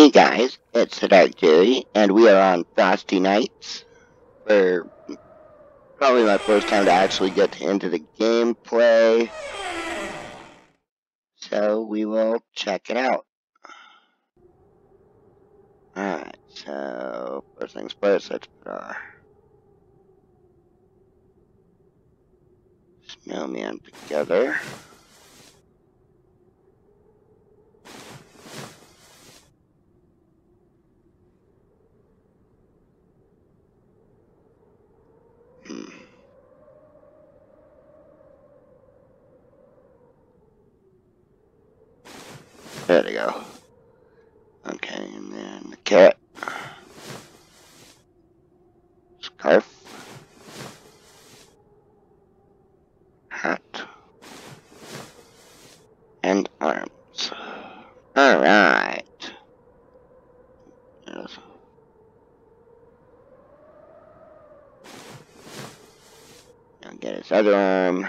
Hey guys, it's the Dark Jerry, and we are on Frosty Nights for probably my first time to actually get into the gameplay. So we will check it out. Alright, so first things first, let's put our snowman together. There we go. Okay, and then the carrot. Scarf. Hat. And arms. Alright. Yes. Now get his other arm.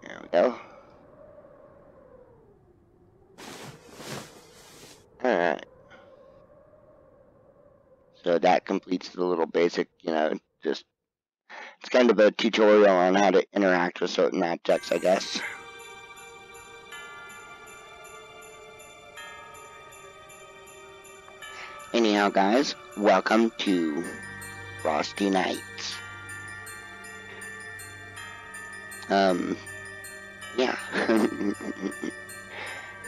There we go. Alright. So that completes the little basic, just, it's kind of a tutorial on how to interact with certain objects, I guess. Anyhow, guys, welcome to Frosty Nights. Yeah.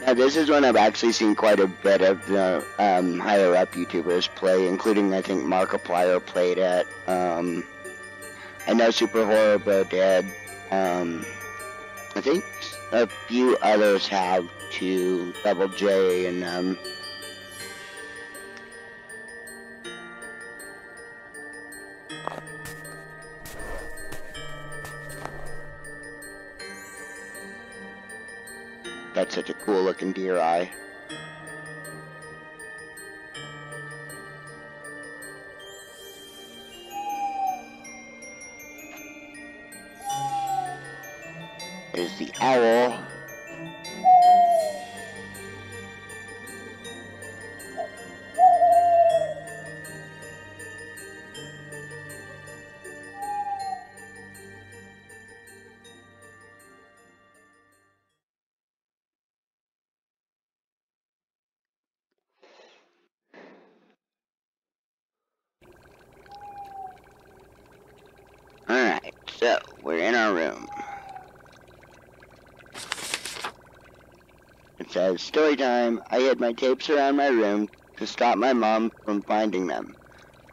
Now, this is one I've actually seen quite a bit of the higher up YouTubers play, including, I think, Markiplier played it. I know Super Horrible did. I think a few others have too. Double J and that's such a cool looking deer eye. There's the owl. Alright, so we're in our room. It says, story time. I hid my tapes around my room to stop my mom from finding them.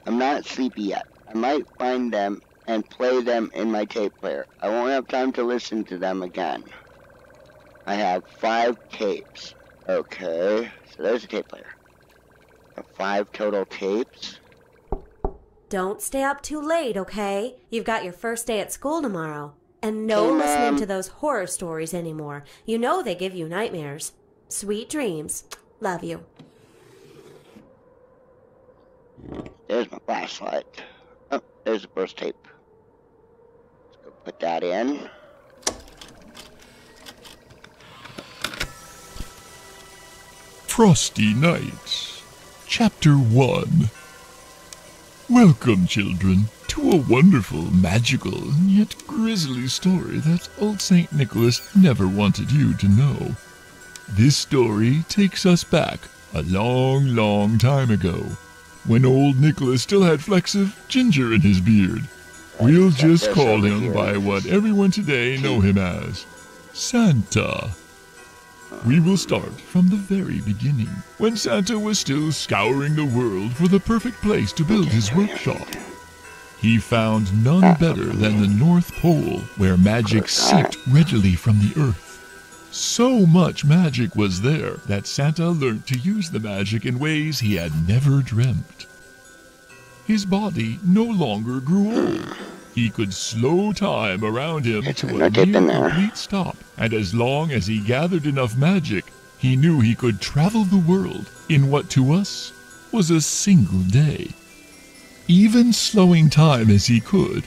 I'm not sleepy yet. I might find them and play them in my tape player. I won't have time to listen to them again. I have 5 tapes. Okay, so there's a tape player. I have 5 total tapes. Don't stay up too late, okay? You've got your first day at school tomorrow. And no Hey, listening Mom. to those horror stories anymore. You know they give you nightmares. Sweet dreams. Love you. There's my flashlight. Oh, there's the first tape. Let's go put that in. Frosty Nights, Chapter 1. Welcome, children, to a wonderful, magical, yet grisly story that old St. Nicholas never wanted you to know. This story takes us back a long, long time ago, when old Nicholas still had flecks of ginger in his beard. We'll just call him by what everyone today know him as, Santa. We will start from the very beginning, when Santa was still scouring the world for the perfect place to build his workshop. He found none better than the North Pole, where magic seeped readily from the earth. So much magic was there that Santa learnt to use the magic in ways he had never dreamt. His body no longer grew old. He could slow time around him to a near complete stop, and as long as he gathered enough magic, he knew he could travel the world in what to us was a single day. Even slowing time as he could,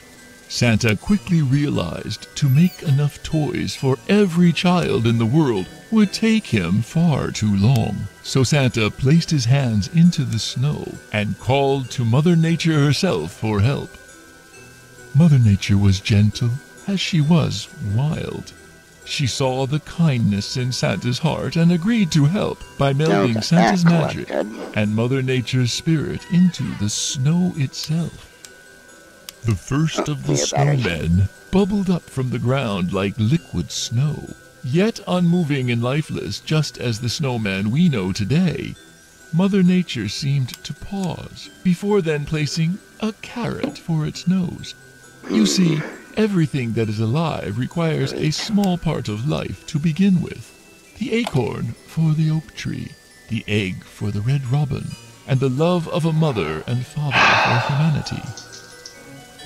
Santa quickly realized to make enough toys for every child in the world would take him far too long. So Santa placed his hands into the snow and called to Mother Nature herself for help. Mother Nature was gentle as she was wild. She saw the kindness in Santa's heart and agreed to help by melding Santa's magic and Mother Nature's spirit into the snow itself. The first of the snowmen bubbled up from the ground like liquid snow, yet unmoving and lifeless just as the snowman we know today. Mother Nature seemed to pause before then placing a carrot for its nose. You see, everything that is alive requires a small part of life to begin with. The acorn for the oak tree, the egg for the red robin, and the love of a mother and father for humanity.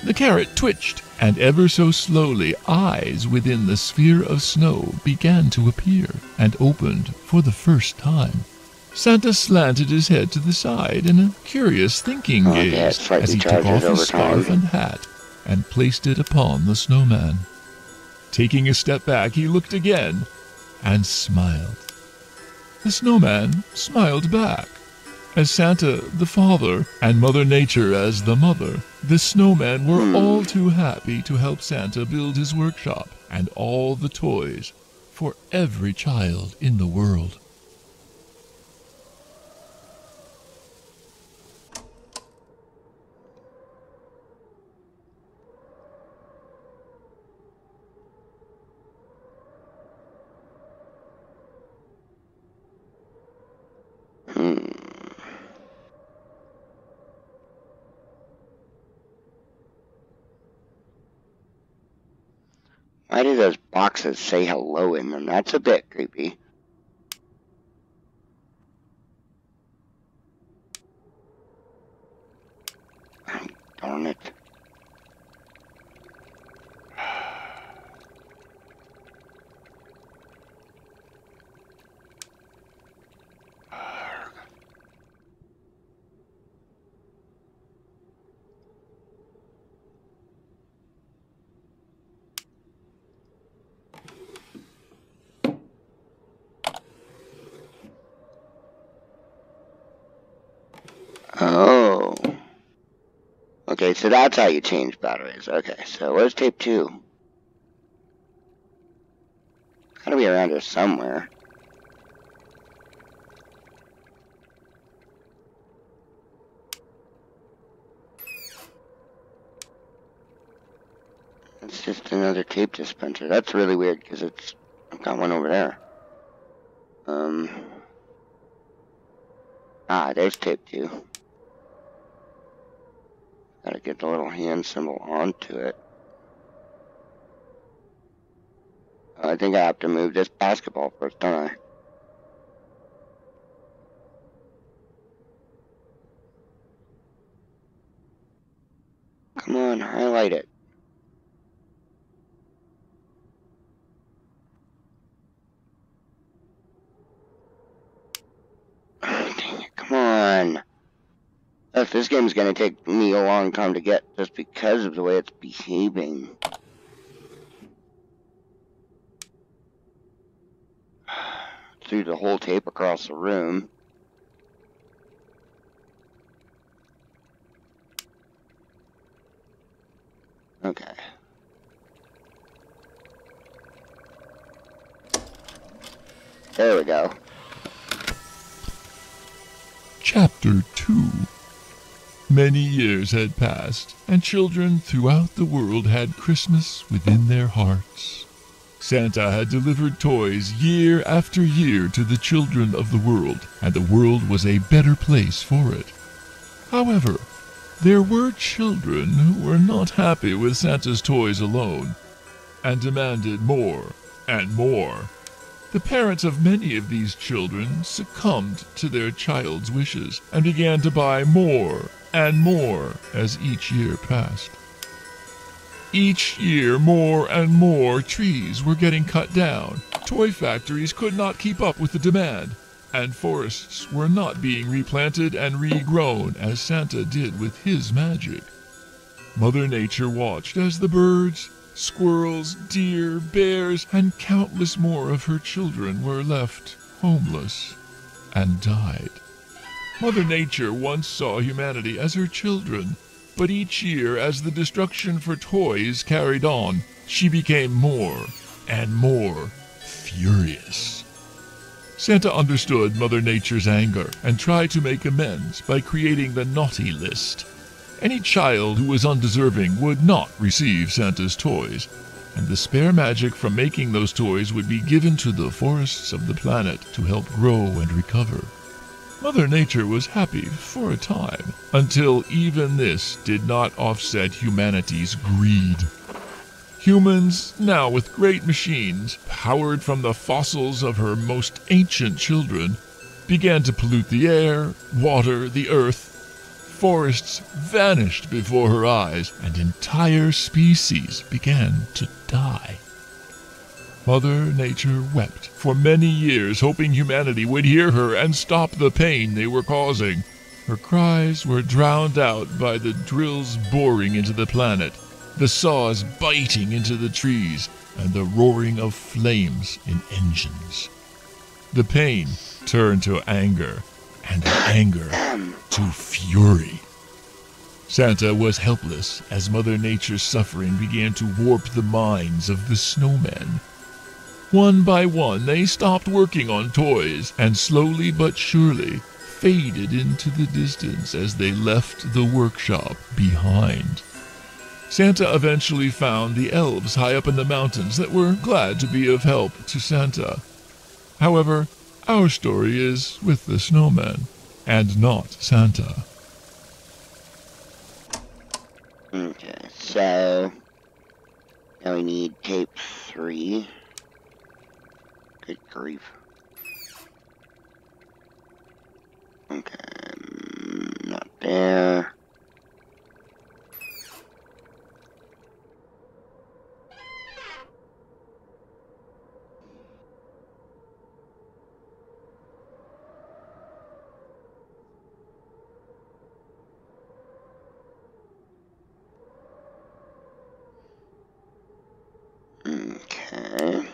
The carrot twitched, and ever so slowly eyes within the sphere of snow began to appear, and opened for the first time. Santa slanted his head to the side in a curious thinking gaze as he took off his scarf and hat and placed it upon the snowman. Taking a step back, he looked again and smiled. The snowman smiled back. As Santa, the father, and Mother Nature as the mother, the snowmen were all too happy to help Santa build his workshop and all the toys for every child in the world. Why do those boxes say hello in them? That's a bit creepy. Darn it. Oh. Okay, so that's how you change batteries. Okay, so where's tape 2? Gotta be around here somewhere. It's just another tape dispenser. That's really weird because I've got one over there. There's tape 2. Gotta get the little hand symbol onto it. I think I have to move this basketball first, don't I? Come on, highlight it. Oh, dang it, come on. This game's gonna take me a long time to get just because of the way it's behaving. Threw the whole tape across the room. Okay. There we go. Chapter 2. Many years had passed, and children throughout the world had Christmas within their hearts. Santa had delivered toys year after year to the children of the world, and the world was a better place for it. However, there were children who were not happy with Santa's toys alone, and demanded more and more. The parents of many of these children succumbed to their child's wishes and began to buy more and more as each year passed. Each year, more and more trees were getting cut down. Toy factories could not keep up with the demand, and forests were not being replanted and regrown as Santa did with his magic. Mother Nature watched as the birds, squirrels, deer, bears, and countless more of her children were left homeless and died. Mother Nature once saw humanity as her children, but each year as the destruction for toys carried on, she became more and more furious. Santa understood Mother Nature's anger and tried to make amends by creating the naughty list. Any child who was undeserving would not receive Santa's toys, and the spare magic from making those toys would be given to the forests of the planet to help grow and recover. Mother Nature was happy for a time, until even this did not offset humanity's greed. Humans, now with great machines, powered from the fossils of her most ancient children, began to pollute the air, water, the earth. Forests vanished before her eyes, and entire species began to die. Mother Nature wept for many years, hoping humanity would hear her and stop the pain they were causing. Her cries were drowned out by the drills boring into the planet, the saws biting into the trees, and the roaring of flames in engines. The pain turned to anger, and the anger to fury. Santa was helpless as Mother Nature's suffering began to warp the minds of the snowmen. One by one, they stopped working on toys, and slowly but surely faded into the distance as they left the workshop behind. Santa eventually found the elves high up in the mountains that were glad to be of help to Santa. However, our story is with the snowman, and not Santa. Okay, so now we need tape 3. Good grief. Okay, not there. Okay.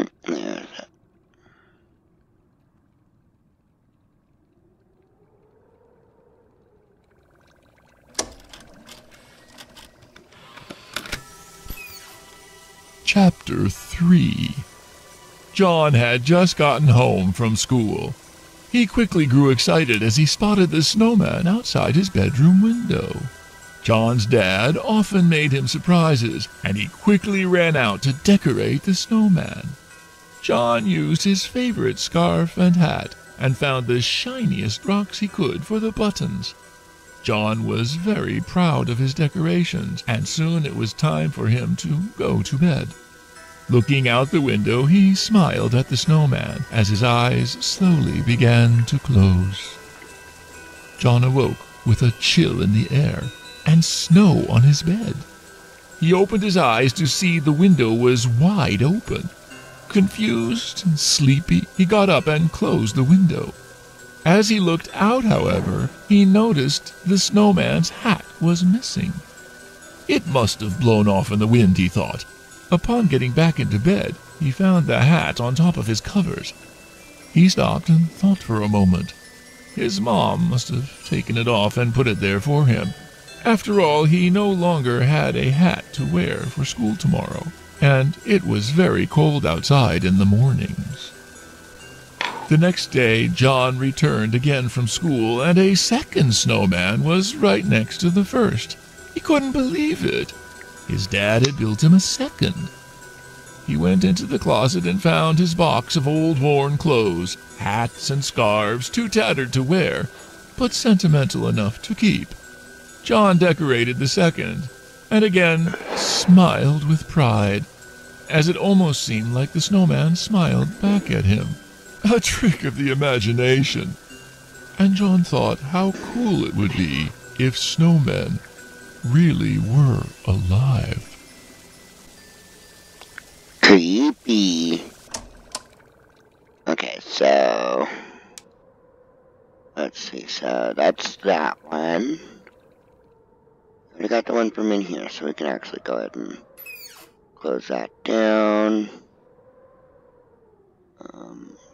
There's it. Chapter 3. John had just gotten home from school. He quickly grew excited as he spotted the snowman outside his bedroom window. John's dad often made him surprises, and he quickly ran out to decorate the snowman. John used his favorite scarf and hat, and found the shiniest rocks he could for the buttons. John was very proud of his decorations, and soon it was time for him to go to bed. Looking out the window, he smiled at the snowman as his eyes slowly began to close. John awoke with a chill in the air and snow on his bed. He opened his eyes to see the window was wide open. Confused and sleepy, he got up and closed the window. As he looked out, however, he noticed the snowman's hat was missing. It must have blown off in the wind, he thought. Upon getting back into bed, he found the hat on top of his covers. He stopped and thought for a moment. His mom must have taken it off and put it there for him. After all, he no longer had a hat to wear for school tomorrow, and it was very cold outside in the mornings. The next day, John returned again from school, and a second snowman was right next to the first. He couldn't believe it. His dad had built him a second. He went into the closet and found his box of old worn clothes, hats and scarves, too tattered to wear, but sentimental enough to keep. John decorated the second, and again smiled with pride, as it almost seemed like the snowman smiled back at him. A trick of the imagination. And John thought how cool it would be if snowmen really were alive. Creepy. Okay, so let's see. So that's that one. We got the one from in here, so we can actually go ahead and close that down.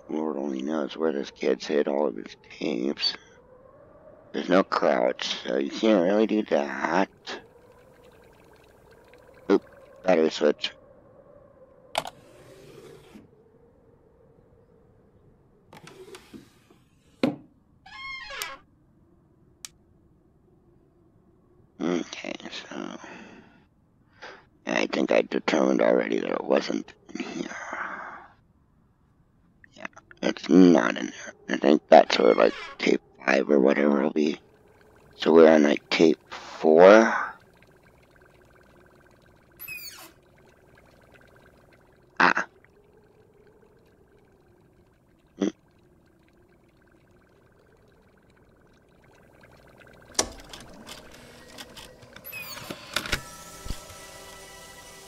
Lord only knows where this kid's hid all of his tapes. There's no crouch, so you can't really do that. Oop, battery switch. Okay, so I think I determined already that it wasn't in here. Yeah, it's not in there. I think that's where like tape 5 or whatever it'll be. So we're on like tape 4. Ah.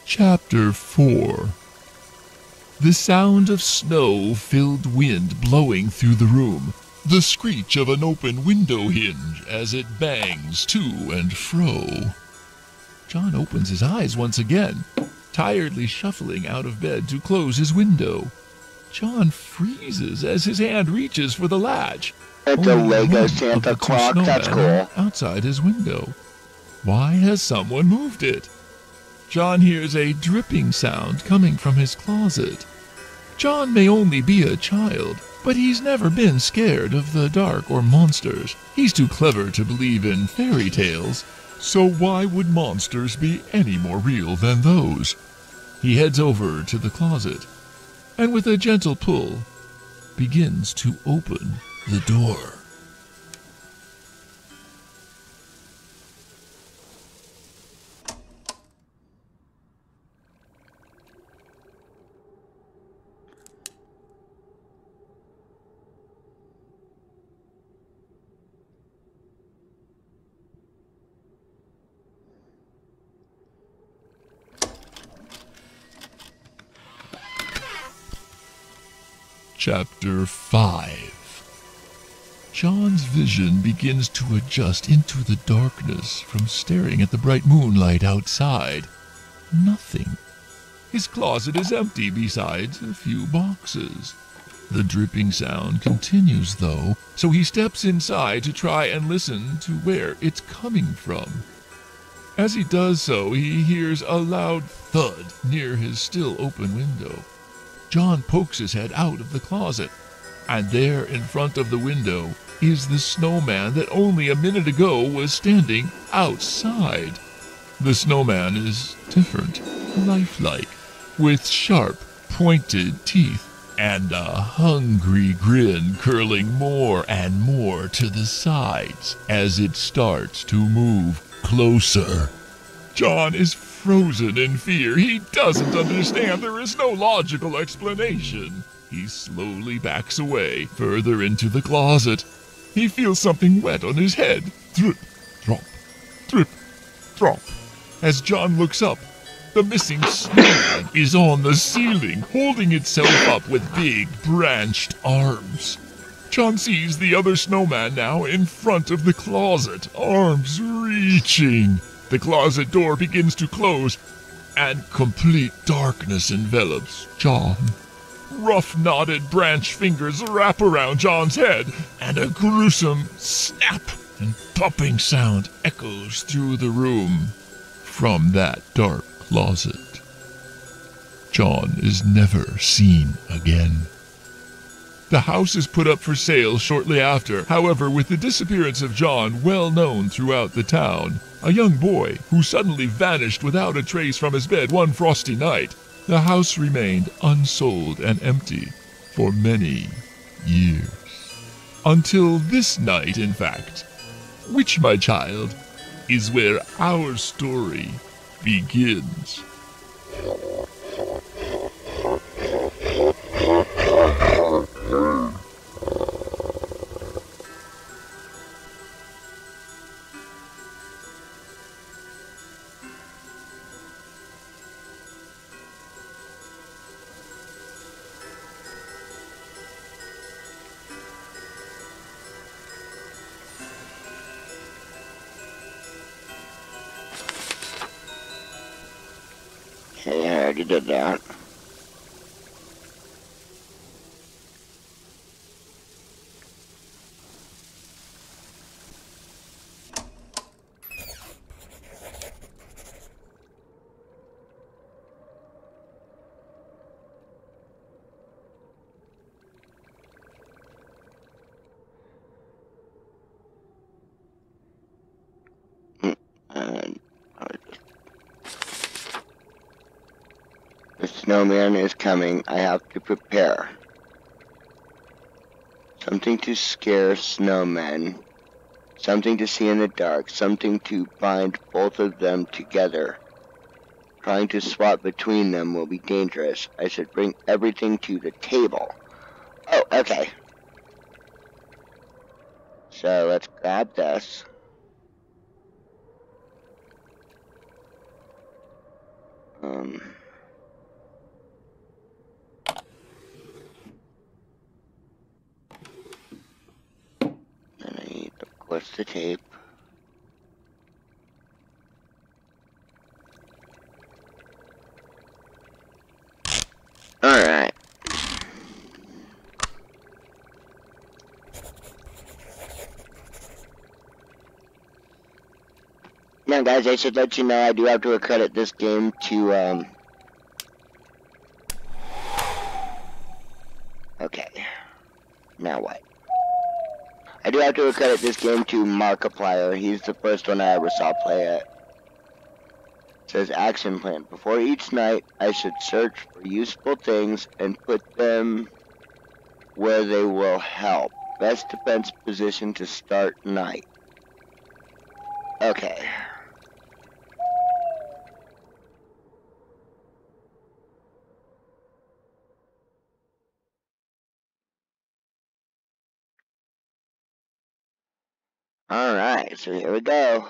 Chapter 4. The sound of snow-filled wind blowing through the room. The screech of an open window hinge as it bangs to and fro. John opens his eyes once again, tiredly shuffling out of bed to close his window. John freezes as his hand reaches for the latch. It's a Only Lego one Santa of the two clock, that's snowmen cool. outside his window. Why has someone moved it? John hears a dripping sound coming from his closet. John may only be a child, but he's never been scared of the dark or monsters. He's too clever to believe in fairy tales, so why would monsters be any more real than those? He heads over to the closet, and with a gentle pull, begins to open the door. Chapter 5. John's vision begins to adjust into the darkness from staring at the bright moonlight outside. Nothing. His closet is empty besides a few boxes. The dripping sound continues, though, so he steps inside to try and listen to where it's coming from. As he does so, he hears a loud thud near his still open window. John pokes his head out of the closet, and there in front of the window is the snowman that only a minute ago was standing outside. The snowman is different, lifelike, with sharp, pointed teeth and a hungry grin curling more and more to the sides as it starts to move closer. John is frozen in fear. He doesn't understand. There is no logical explanation. He slowly backs away, further into the closet. He feels something wet on his head. Drip, drop, drip, drop. As John looks up, the missing snowman is on the ceiling, holding itself up with big, branched arms. John sees the other snowman now in front of the closet, arms reaching. The closet door begins to close, and complete darkness envelops John. Rough, knotted branch fingers wrap around John's head, and a gruesome snap and popping sound echoes through the room from that dark closet. John is never seen again. The house is put up for sale shortly after. However, with the disappearance of John well known throughout the town, a young boy who suddenly vanished without a trace from his bed one frosty night, the house remained unsold and empty for many years. Until this night, in fact, which, my child, is where our story begins. already did that. And the snowman is coming. I have to prepare. Something to scare snowmen. Something to see in the dark. Something to bind both of them together. Trying to swap between them will be dangerous. I should bring everything to the table. Oh, okay. So let's grab this. Then I need, of course, the tape. Alright. Now, guys, I should let you know I do have to accredit this game to, Okay. Now what? I do have to accredit this game to Markiplier. He's the first one I ever saw play it. It says action plan. Before each night, I should search for useful things and put them where they will help. Best defense position to start night. Okay. Alright, so here we go.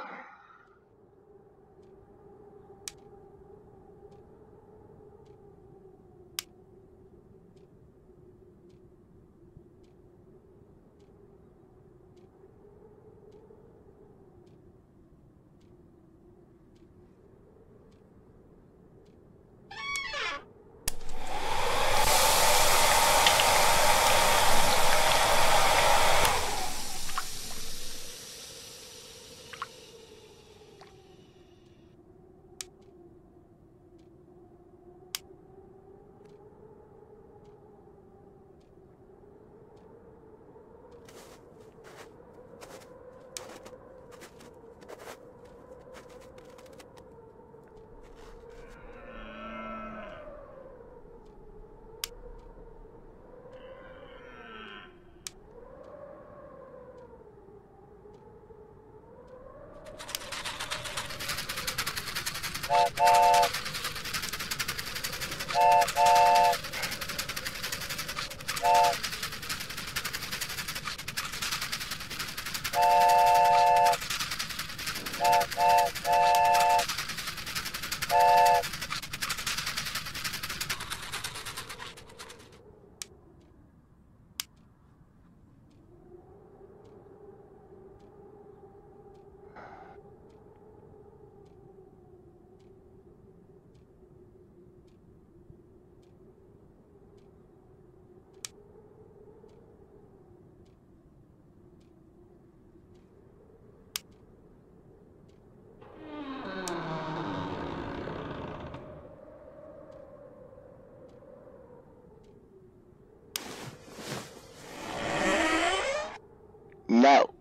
No.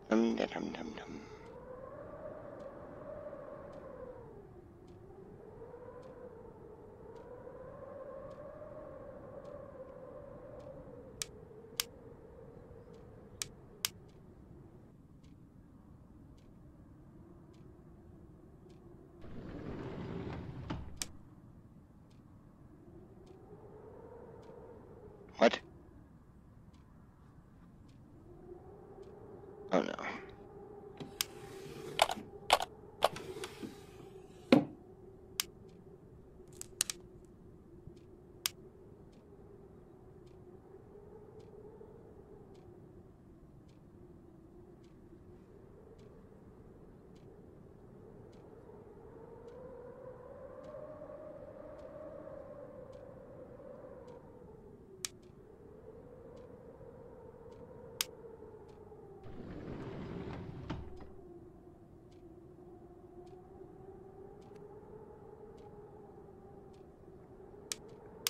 Dum dum dum dum. What?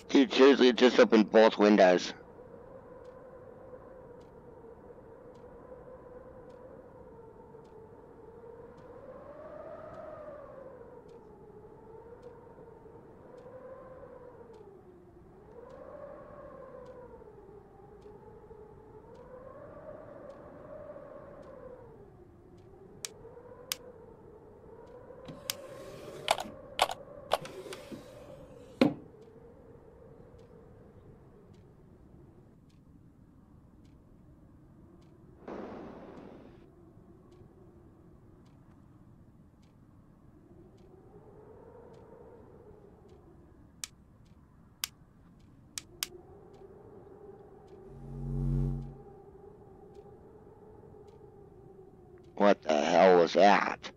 Dude, seriously, just opened both windows. What the hell was that?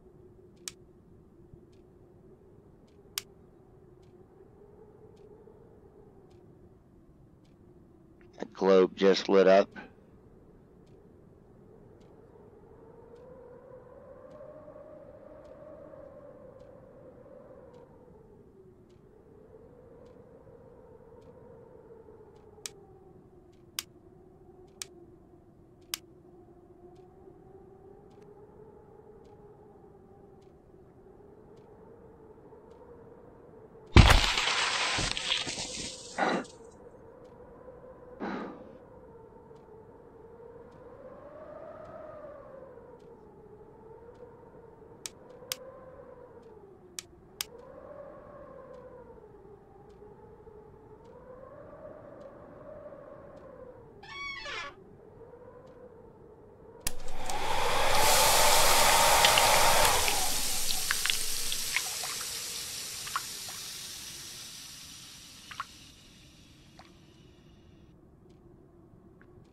A globe just lit up.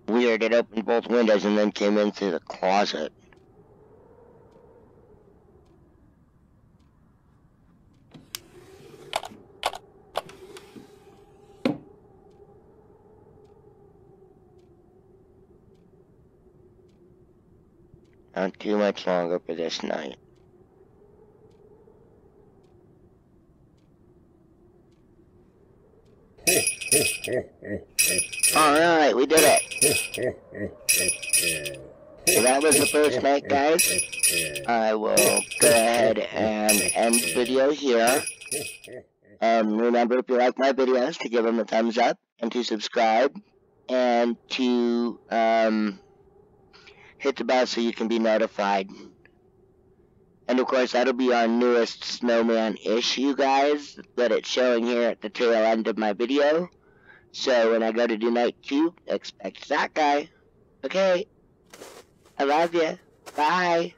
Weird, it opened both windows and then came in through the closet. Not too much longer for this night. Alright, we did it. So that was the first night, guys. I will go ahead and end the video here. Remember, if you like my videos, to give them a thumbs up, and to subscribe, and to hit the bell so you can be notified. And of course, that'll be our newest Snowman issue, guys, that it's showing here at the tail end of my video. So when I go to do night 2, expect that guy. Okay. I love you. Bye.